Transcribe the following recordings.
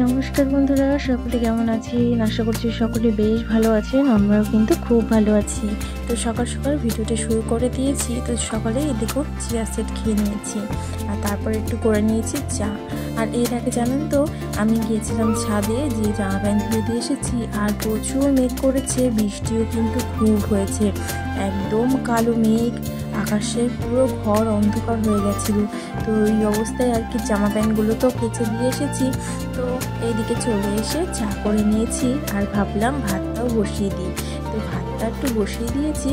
নমস্কার বন্ধুরা, সকলে কেমন আছেন? আশা করছি সকলে বেশ ভালো আছেন। আমরাও কিন্তু খুব ভালো আছি। তো সকাল সকাল ভিডিওটা শুরু করে দিয়েছি। তো সকালে এদিকেও চিয়া সিড খেয়ে নিয়েছি, আর তারপর একটু করে নিয়েছি চা। আর এর আগে জানেন তো, আমি গিয়েছিলাম ছাদে, যে জামা প্যান্ট ধুয়ে দিয়ে এসেছি। আর প্রচুর মেঘ করেছে, বৃষ্টিও কিন্তু খুব হয়েছে, একদম কালো মেঘ, আকাশে পুরো ঘর অন্ধকার হয়ে গেছিল। তো এই অবস্থায় আর কি জামা প্যান্টগুলো তো কেচে দিয়ে এসেছি। তো এইদিকে চলে এসে চা করে নিয়েছি, আর ভাবলাম ভাতটাও বসিয়ে দিই। তো ভাতটা একটু বসিয়ে দিয়েছি।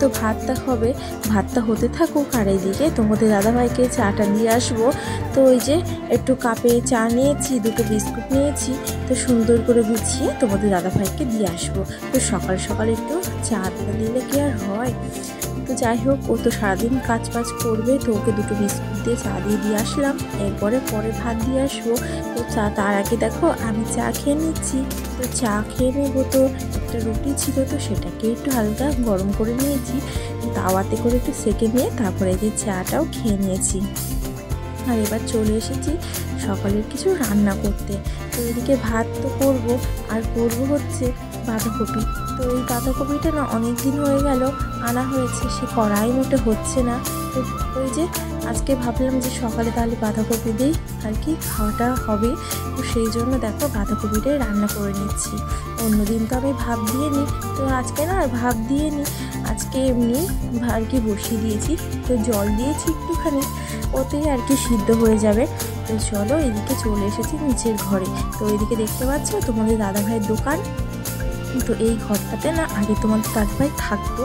তো ভাতটা হবে, ভাতটা হতে থাকুক, আর এইদিকে তোমাদের দাদাভাইকে চাটা দিয়ে আসবো। তো ওই যে একটু কাপে চা নিয়েছি, দুটো বিস্কুট নিয়েছি। তো সুন্দর করে গুছিয়ে তোমাদের দাদাভাইকে দিয়ে আসবো। তো সকাল সকাল একটু চা দিলে কি আর হয়? তো যাই হোক, ও তো সারাদিন কাজ বাজ করবে, তো ওকে দুটো বিস্কুট দিয়ে চা দিয়ে আসলাম। এরপরে ভাত দিয়ে আসবো। তো চা তার আগে দেখো আমি চা খেয়ে নিচ্ছি। তো চা খেয়ে নেবো। তো একটা রুটি ছিল, তো সেটাকে একটু হালকা গরম করে নিয়েছি, তাওয়াতে করে একটু সেঁকে নিয়ে তারপরে যে চাটাও খেয়ে নিয়েছি। আর এবার চলে এসেছি সকালের কিছু রান্না করতে। তো এদিকে ভাত তো করব, আর করব হচ্ছে বাঁধাকপি। তো এই বাঁধাকপিটা না অনেক দিন হয়ে গেল আনা হয়েছে, সে কড়াই মোটে হচ্ছে না। তো ওই যে আজকে ভাবলাম যে সকালে তাহলে বাঁধাকপি দিই আর কি খাওয়াটা হবে। তো সেই জন্য দেখো বাঁধাকপিটাই রান্না করে নিচ্ছি। অন্যদিন তো আমি ভাপ দিয়ে নিই, তো আজকে না আর ভাপ দিয়ে নিই, আজকে এমনি আর কি বসিয়ে দিয়েছি। তো জল দিয়েছি একটুখানি, ওতেই আর কি সিদ্ধ হয়ে যাবে। তো চলো এদিকে চলে এসেছি নিচের ঘরে। তো এদিকে দেখতে পাচ্ছ তোমাদের দাদাভাইয়ের দোকান। তো এই ঘরটাতে না আগে তোমাদের দাদাভাই থাকতো,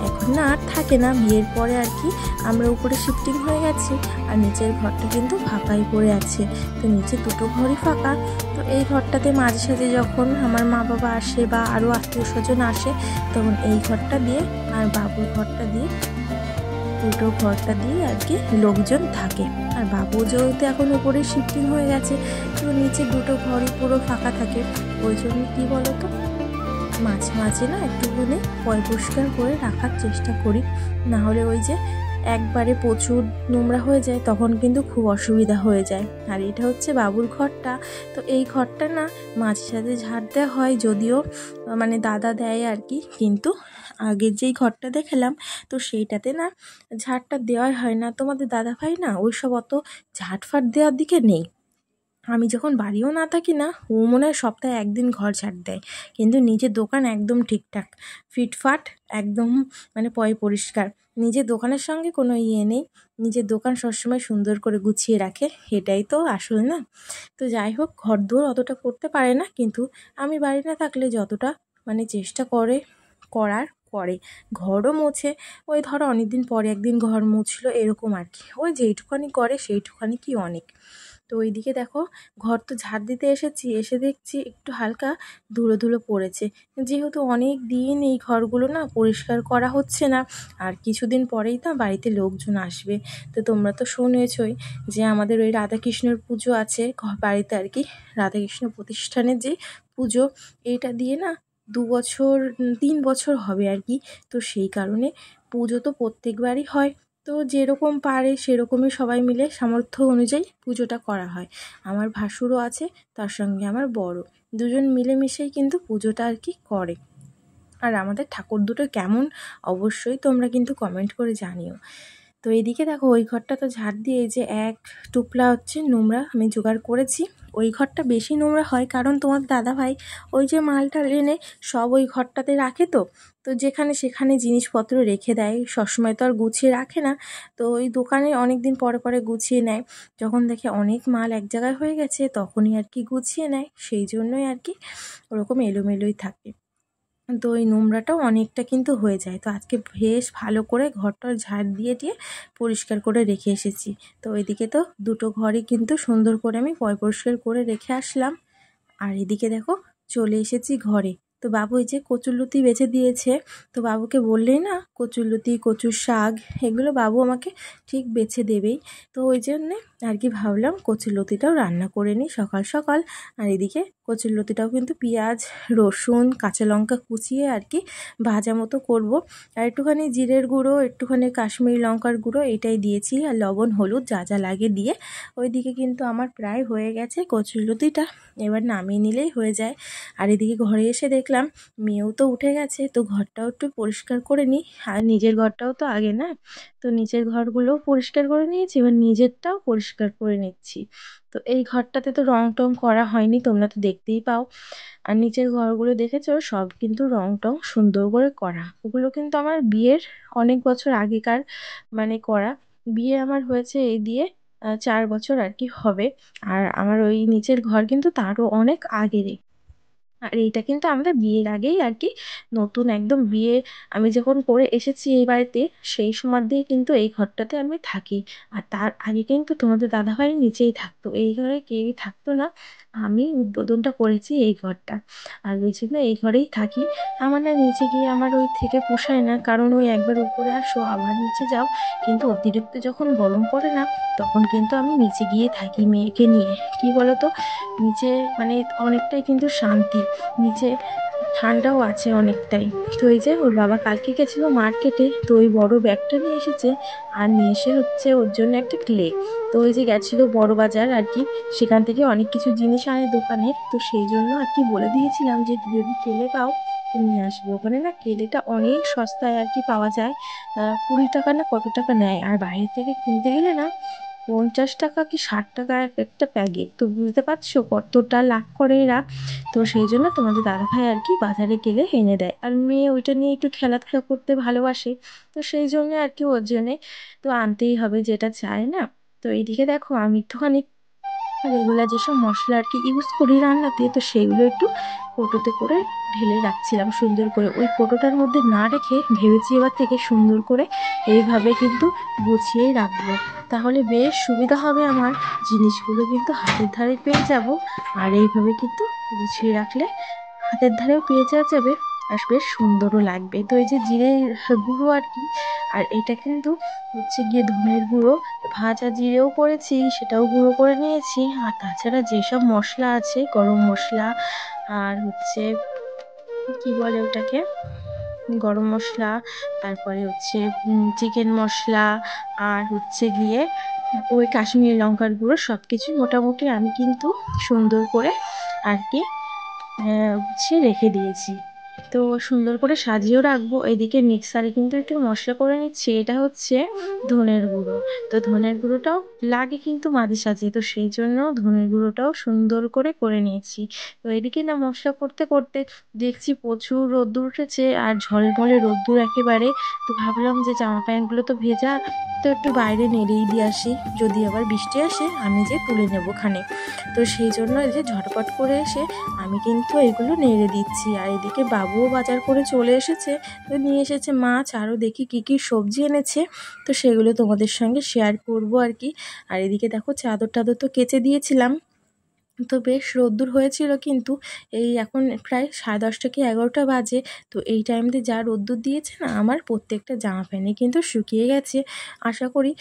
এখন না আর থাকে না, বিয়ের পরে আর কি আমরা উপরে শিফটিং হয়ে গেছি। আর নিচের ঘরটা কিন্তু ফাঁকাই পড়ে আছে। তো নিচে দুটো ঘরই ফাঁকা। তো এই ঘরটাতে মাঝে সাঝে যখন আমার মা বাবা আসে বা আরও আত্মীয় স্বজন আসে, তখন এই ঘরটা দিয়ে আর বাবুর ঘরটা দিয়ে, দুটো ঘরটা দিয়ে আর কি লোকজন থাকে। আর বাবু যেহেতু এখন উপরে শিফটিং হয়ে গেছে, তো নিচে দুটো ঘরই পুরো ফাঁকা থাকে। ওই জন্য কী বলো তো, মাঝে মাঝে না একটুখানি পরিষ্কার করে রাখার চেষ্টা করি, না হলে ওই যে একবারে প্রচুর নোংরা হয়ে যায়, তখন কিন্তু খুব অসুবিধা হয়ে যায়। আর এটা হচ্ছে বাবুর ঘরটা। তো এই ঘরটা না মাঝে সাঝে ঝাড় দেওয়া হয়, যদিও মানে দাদা দেয় আর কি, কিন্তু আগের যেই ঘরটা দেখলাম, তো সেইটাতে না ঝাড়টা দেওয়াই হয় না। তোমাদের দাদাভাই না ওইসব অত ঝাড়ফাট দেওয়ার দিকে নেই। আমি যখন বাড়িও না থাকি না, ও মনে হয় সপ্তাহে একদিন ঘর ঝাড় দেয়, কিন্তু নিজের দোকান একদম ঠিকঠাক ফিটফাট, একদম মানে পরিষ্কার। নিজের দোকানের সঙ্গে কোনো নেই, নিজের দোকান সবসময় সুন্দর করে গুছিয়ে রাখে, এটাই তো আসল না? তো যাই হোক, ঘর দুয়ার অতটা করতে পারে না, কিন্তু আমি বাড়ি না থাকলে যতটা মানে চেষ্টা করে ঘরও মোছে। ওই ধরো অনেকদিন পরে একদিন ঘর মুছলো, এরকম আর কি, ওই যেইটুখানি করে সেইটুখানি কি অনেক। তো ওইদিকে দেখো, ঘর তো ঝাড় দিতে এসেছি, এসে দেখছি একটু হালকা ধুলো ধুলো পড়েছে। যেহেতু অনেক দিন এই ঘরগুলো না পরিষ্কার করা হচ্ছে না, আর কিছুদিন পরেই তো বাড়িতে লোকজন আসবে। তো তোমরা তো শুনেছই যে আমাদের ওই রাধাকৃষ্ণের পুজো আছে বাড়িতে আর কি, রাধাকৃষ্ণ প্রতিষ্ঠানের যে পুজো, এইটা দিয়ে না 2 বছর 3 বছর হবে আর কি। তো সেই কারণে পুজো তো প্রত্যেকবারই হয়। তো যেরকম পারে সেরকমই সবাই মিলে সামর্থ্য অনুযায়ী পুজোটা করা হয়। আমার ভাসুরও আছে, তার সঙ্গে আমার বড়, দুজন মিলেমিশেই কিন্তু পুজোটা আর কি করে। আর আমাদের ঠাকুর দুটো কেমন অবশ্যই তোমরা কিন্তু কমেন্ট করে জানিও। তো এদিকে দেখো, ওই ঘরটা তো ঝাড় দিয়ে যে এক টুপলা হচ্ছে নোংরা আমি জোগাড় করেছি। ওই ঘরটা বেশি নোংরা হয়, কারণ তোমার দাদাভাই ওই যে মালটা এনে সব ওই ঘরটাতে রাখে। তো তো যেখানে সেখানে জিনিসপত্র রেখে দেয়, সবসময় তো আর গুছিয়ে রাখে না। তো ওই দোকানে অনেক দিন পরে গুছিয়ে নেয়, যখন দেখে অনেক মাল এক জায়গায় হয়ে গেছে তখনই আর কি গুছিয়ে নেয়, সেই জন্যই আর কি ওরকম এলোমেলোই থাকে। তো ওই নোংরাটাও অনেকটা কিন্তু হয়ে যায়। তো আজকে বেশ ভালো করে ঘরটা ঝাড় দিয়ে পরিষ্কার করে রেখে এসেছি। তো এদিকে তো দুটো ঘরই কিন্তু সুন্দর করে আমি পরিষ্কার করে রেখে আসলাম। আর এদিকে দেখো চলে এসেছি ঘরে। তো তো বাবু এই যে কচুরলতি বেছে দিয়েছে, তো বাবুকে বললেই না কচুরলতি, কচুর শাক এগুলো বাবু আমাকে ঠিক বেছে দেবেই। তো ওই জন্যে আর কি ভাবলাম কচুরলতিটাও রান্না করে নিই সকাল সকাল। আর এদিকে কচুরলতিটাও কিন্তু পেঁয়াজ, রসুন, কাঁচা লঙ্কা কুচিয়ে আর কি ভাজা মতো করব। আর একটুখানি জিরের গুঁড়ো, একটুখানি কাশ্মীরি লঙ্কার গুঁড়ো এটাই দিয়েছি, আর লবণ হলুদ যা যা লাগে দিয়ে। ওইদিকে কিন্তু আমার প্রায় হয়ে গেছে কচুরলতিটা, এবার নামিয়ে নিলেই হয়ে যায়। আর এদিকে ঘরে এসে দেখলাম মেয়েও তো উঠে গেছে, তো ঘরটাও একটু পরিষ্কার করে নিই। আর নিজের ঘরটাও তো আগে না, তো নিচের ঘরগুলোও পরিষ্কার করে নিয়েছি, এবার নিজেরটাও পরিষ্কার করে নিচ্ছি। তো এই ঘরটাতে তো রং টং করা হয়নি, তোমরা তো দেখতেই পাও। আর নিচের ঘরগুলো দেখেছো সব কিন্তু রং টং সুন্দর করে করা, ওগুলো কিন্তু আমার বিয়ের অনেক বছর আগেকার মানে করা। বিয়ে আমার হয়েছে এই দিয়ে 4 বছর আর কি হবে। আর আমার ওই নিচের ঘর কিন্তু তারও অনেক আগেরই। আর এইটা কিন্তু আমাদের বিয়ের আগেই আর কি নতুন একদম বিয়ে আমি যখন করে এসেছি এই বাড়িতে, সেই সময় দিয়ে কিন্তু এই ঘরটাতে আমি থাকি। আর তার আগে কিন্তু তোমাদের দাদাভাই নিচেই থাকতো, এই ঘরে কেউই থাকতো না, আমি উদ্বোধনটা করেছি এই ঘরটা। আর ওই জন্য এই ঘরেই থাকি। আমার না নিচে গিয়ে আমার ওই থেকে পোষায় না, কারণ ওই একবার উপরে আসো আবার নিচে যাও, কিন্তু অতিরিক্ত যখন গরম পড়ে না তখন কিন্তু আমি নিচে গিয়ে থাকি মেয়েকে নিয়ে। কি বলতো, নিচে মানে অনেকটাই কিন্তু শান্তি, নিচে ঠান্ডাও আছে অনেকটাই। তো এই যে ওর বাবা কালকে গেছিলো মার্কেটে, তো ওই বড় ব্যাগটা নিয়ে এসেছে, আর নিয়ে এসে হচ্ছে ওর জন্য একটা ক্লে। তো ওই যে গেছিলো বড় বাজার আর কি, সেখান থেকে অনেক কিছু জিনিস আনে দোকানে, তো সেই জন্য আর কি বলে দিয়েছিলাম যে যদি কেলে পাও তো নিয়ে আসবে। ওখানে না কেলেটা অনেক সস্তায় আর কি পাওয়া যায়, 20 টাকা না কত টাকা নেয়, আর বাইরে থেকে কিনতে গেলে না 50 টাকা কি 60 টাকা একটা প্যাকেট। তো বুঝতে পারছো কতটা লাভ করে এরা। তো সেই জন্য তোমাদের দাদাভাই আর কি বাজারে গেলে এনে দেয়, আর মেয়ে ওইটা নিয়ে একটু খেলাধুলা করতে ভালোবাসে, তো সেই জন্য আর কি ওর জন্যে তো আনতেই হবে যেটা চায় না। তো এইদিকে দেখো আমি একটুখানি রেগুলার যেসব মশলা আর কি ইউজ করি রান্নাতে, তো সেগুলো একটু কৌটোতে করে ঢেলে রাখছিলাম সুন্দর করে। ওই কৌটোটার মধ্যে না রেখে ভেবেছি এবার থেকে সুন্দর করে এইভাবে কিন্তু গুছিয়েই রাখবো, তাহলে বেশ সুবিধা হবে আমার, জিনিসগুলো কিন্তু হাতের ধারে পেয়ে যাব। আর এইভাবে কিন্তু গুছিয়ে রাখলে হাতের ধারেও পেয়ে যাওয়া যাবে, আর বেশ সুন্দরও লাগবে। তো এই যে জিরে গুঁড়ো আর কি, আর এটা কিন্তু হচ্ছে গিয়ে ধনের গুঁড়ো, ভাজা জিরেও করেছি সেটাও গুঁড়ো করে নিয়েছি। আর তাছাড়া যেসব মশলা আছে গরম মশলা, আর হচ্ছে কি বলে ওটাকে, গরম মশলা, তারপরে হচ্ছে চিকেন মশলা, আর হচ্ছে গিয়ে ওই কাশ্মীরি লঙ্কার গুঁড়ো, সব কিছু মোটামুটি আমি কিন্তু সুন্দর করে আর কি গুছিয়ে রেখে দিয়েছি। তো সুন্দর করে সাজিয়েও রাখবো। এদিকে মিক্সারে কিন্তু একটু মশলা করে নিচ্ছি, এটা হচ্ছে ধনের গুঁড়ো। তো ধনের গুঁড়োটাও লাগে কিন্তু মাঝে সাঝে, তো সেই জন্য ধনের গুঁড়োটাও সুন্দর করে করে নিয়েছি। তো এদিকে না মশলা করতে করতে দেখছি প্রচুর রোদ্দুর উঠেছে, আর ঝলমলে রোদ্দুর একেবারে। তো ভাবলাম যে জামা প্যান্টগুলো তো ভেজা, তো একটু বাইরে নেড়েই দিয়ে আসি, যদি আবার বৃষ্টি আসে আমি যে তুলে নেবো খানে। তো সেই জন্য এই যে ঝটপট করে এসে আমি কিন্তু এগুলো নেড়ে দিচ্ছি। আর এদিকে বাবুও বাজার করে চলে এসেছে, তো নিয়ে এসেছে মাছ, আরও দেখি কী কী সবজি এনেছে, তো সেগুলো তোমাদের সঙ্গে শেয়ার করব আর কি। আর এদিকে দেখো চাদর টাদর তো কেচে দিয়েছিলাম, তো বেশ রোদ্দুর হয়েছিল, কিন্তু এই এখন প্রায় 10:30 কি 11টা বাজে। তো এই টাইমতে যা রোদ্দুর দিয়েছে না, আমার প্রত্যেকটা জামা প্যান্টই কিন্তু শুকিয়ে গেছে। আশা করি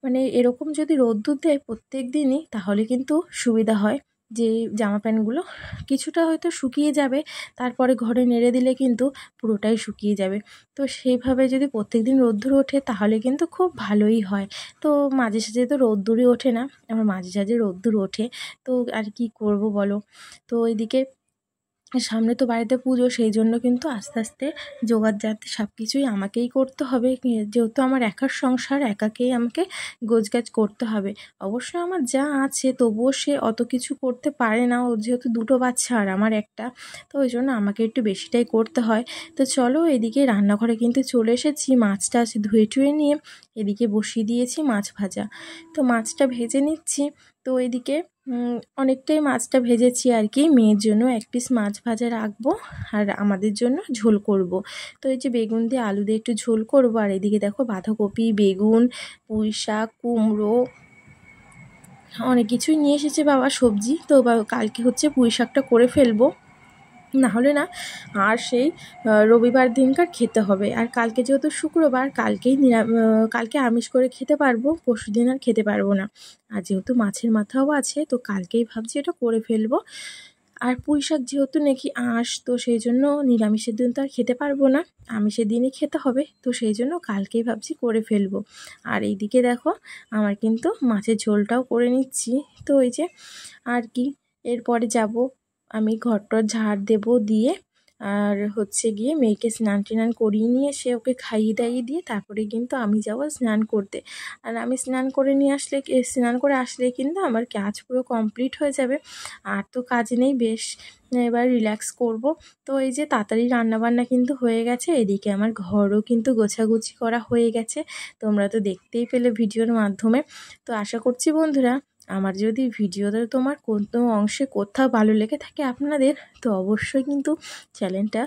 মানে এরকম যদি রোদ্দুর দেয় প্রত্যেক দিনই, তাহলে কিন্তু সুবিধা হয়, যে জামা প্যান্টগুলো কিছুটা হয়তো শুকিয়ে যাবে, তারপরে ঘরে নেড়ে দিলে কিন্তু পুরোটাই শুকিয়ে যাবে। তো সেইভাবে যদি প্রত্যেক দিন রোদ্দুর ওঠে তাহলে কিন্তু খুব ভালোই হয়। তো মাঝে সাঝে তো রোদ্দুরই ওঠে না, আমার মাঝে সাঝে রোদ্দুর ওঠে। তো আর কি করব বলো। তো ওইদিকে সামনে তো বাড়িতে পুজো, সেই জন্য কিন্তু আস্তে আস্তে জোগাড় জাতি সব কিছুই আমাকেই করতে হবে, যেহেতু আমার একার সংসার, একাকেই আমাকে গোছগাছ করতে হবে। অবশ্য আমার যা আছে তবুও সে অত কিছু করতে পারে না, ও যেহেতু দুটো বাচ্চা আর আমার একটা, তো ওই জন্য আমাকে একটু বেশিটাই করতে হয়। তো চলো এদিকে রান্নাঘরে কিন্তু চলে এসেছি, মাছটা ধুয়ে টুয়ে নিয়ে এদিকে বসিয়ে দিয়েছি মাছ ভাজা। তো মাছটা ভেজে নিচ্ছি। তো এদিকে অনেকটাই মাছটা ভেজেছি আর কি, মেয়ের জন্য 1 পিস মাছ ভাজা রাখবো, আর আমাদের জন্য ঝোল করব। তো এই যে বেগুন দিয়ে আলু দিয়ে একটু ঝোল করব। আর এদিকে দেখো বাঁধাকপি, বেগুন, পুঁই শাক, কুমড়ো, অনেক কিছুই নিয়ে এসেছে বাবা সবজি। তো কালকে হচ্ছে পুঁই শাকটা করে ফেলবো। না হলে না আর সেই রবিবার দিনকার খেতে হবে। আর কালকে যেহেতু শুক্রবার, কালকে আমিষ করে খেতে পারবো, পরশু দিন আর খেতে পারবো না। আর যেহেতু মাছের মাথাও আছে, তো কালকেই ভাবছি এটা করে ফেলবো। আর পুঁই শাক যেহেতু নাকি আঁশ, তো সেই জন্য নিরামিষের দিন তো আর খেতে পারবো না, আমিষের দিনই খেতে হবে, তো সেই জন্য কালকেই ভাবছি করে ফেলবো। আর এইদিকে দেখো আমার কিন্তু মাছের ঝোলটাও করে নিচ্ছি। তো ওই যে আর কি, এরপরে যাব আমি ঘরটর ঝাড় দেবো, দিয়ে আর হচ্ছে গিয়ে মেয়েকে স্নান টান করিয়ে নিয়ে এসে ওকে খাইয়ে দাইয়ে দিয়ে তারপরে কিন্তু আমি যাব স্নান করতে। আর আমি স্নান করে স্নান করে আসলে কিন্তু আমার কাজ পুরো কমপ্লিট হয়ে যাবে। আর তো কাজ নেই, বেশ এবার রিল্যাক্স করব। তো এই যে তাড়াতাড়ি রান্নাবান্না কিন্তু হয়ে গেছে, এদিকে আমার ঘরও কিন্তু গোছাগুছি করা হয়ে গেছে, তোমরা তো দেখতেই পেলে ভিডিওর মাধ্যমে। তো আশা করছি বন্ধুরা, আমার যদি ভিডিওটা তোমার কোনো অংশে কোথাও ভালো লেগে থাকে আপনাদের, তো অবশ্যই কিন্তু চ্যানেলটা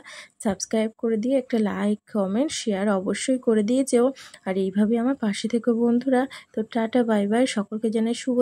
সাবস্ক্রাইব করে দিয়ে একটা লাইক কমেন্ট শেয়ার অবশ্যই করে দিয়ে যেও। আর এইভাবে আমার পাশে থেকো বন্ধুরা। তো টাটা বাই বাই, সকলকে জানাই শুভ